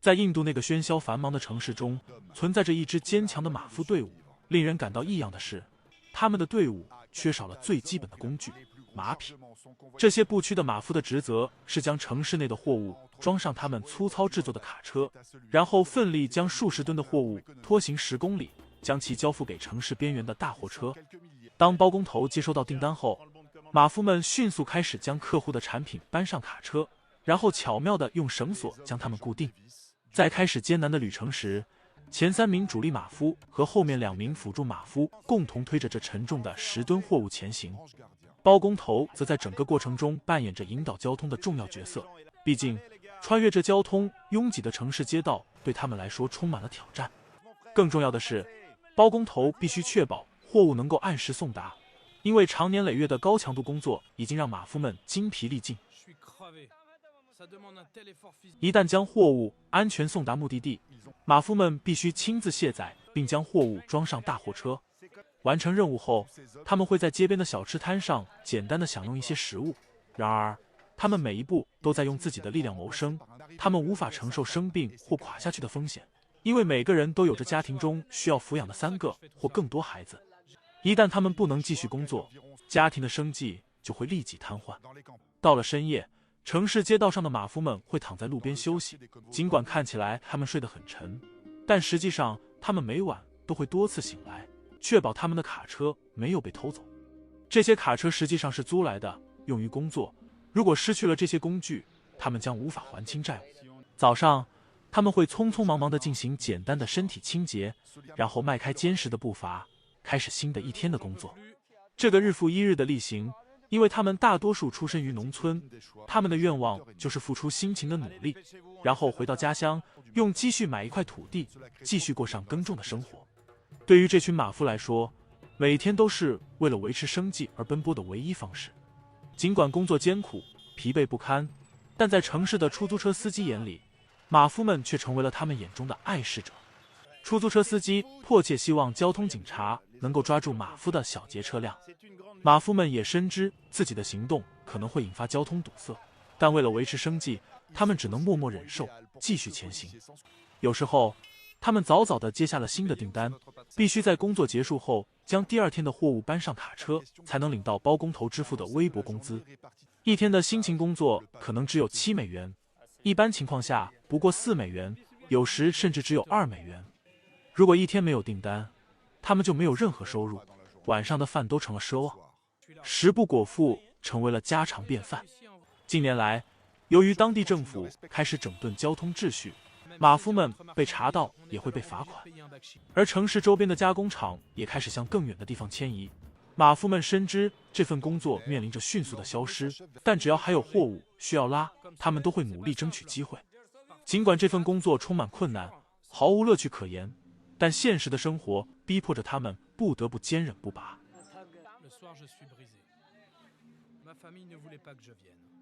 在印度那个喧嚣繁忙的城市中，存在着一支坚强的马夫队伍。令人感到异样的是，他们的队伍缺少了最基本的工具——马匹。这些不屈的马夫的职责是将城市内的货物装上他们粗糙制作的卡车，然后奋力将数十吨的货物拖行10公里，将其交付给城市边缘的大货车。当包工头接收到订单后，马夫们迅速开始将客户的产品搬上卡车，然后巧妙地用绳索将它们固定。在开始艰难的旅程时，前3名主力马夫和后面2名辅助马夫共同推着这沉重的10吨货物前行。包工头则在整个过程中扮演着引导交通的重要角色，毕竟穿越这交通拥挤的城市街道对他们来说充满了挑战。更重要的是，包工头必须确保货物能够按时送达，因为长年累月的高强度工作已经让马夫们精疲力尽。一旦将货物安全送达目的地，马夫们必须亲自卸载并将货物装上大货车。完成任务后，他们会在街边的小吃摊上简单的享用一些食物。然而，他们每一步都在用自己的力量谋生，他们无法承受生病或垮下去的风险，因为每个人都有着家庭中需要抚养的3个或更多孩子。一旦他们不能继续工作，家庭的生计就会立即瘫痪。到了深夜，城市街道上的马夫们会躺在路边休息，尽管看起来他们睡得很沉，但实际上他们每晚都会多次醒来，确保他们的卡车没有被偷走。这些卡车实际上是租来的，用于工作。如果失去了这些工具，他们将无法还清债务。早上，他们会匆匆忙忙地进行简单的身体清洁，然后迈开坚实的步伐，开始新的一天的工作。这个日复一日的例行，因为他们大多数出身于农村，他们的愿望就是付出辛勤的努力，然后回到家乡，用积蓄买一块土地，继续过上耕种的生活。对于这群马夫来说，每天都是为了维持生计而奔波的唯一方式。尽管工作艰苦、疲惫不堪，但在城市的出租车司机眼里，马夫们却成为了他们眼中的爱侍者。出租车司机迫切希望交通警察能够抓住马夫的小节车辆。马夫们也深知自己的行动可能会引发交通堵塞，但为了维持生计，他们只能默默忍受，继续前行。有时候，他们早早地接下了新的订单，必须在工作结束后将第2天的货物搬上卡车，才能领到包工头支付的微薄工资。一天的辛勤工作可能只有7美元，一般情况下不过4美元，有时甚至只有2美元。如果一天没有订单，他们就没有任何收入，晚上的饭都成了奢望，食不果腹成为了家常便饭。近年来，由于当地政府开始整顿交通秩序，马夫们被查到也会被罚款，而城市周边的加工厂也开始向更远的地方迁移。马夫们深知这份工作面临着迅速的消失，但只要还有货物需要拉，他们都会努力争取机会。尽管这份工作充满困难，毫无乐趣可言，但现实的生活逼迫着他们不得不坚忍不拔。Le soir, je suis brisé. Ma famille ne voulait pas que je vienne.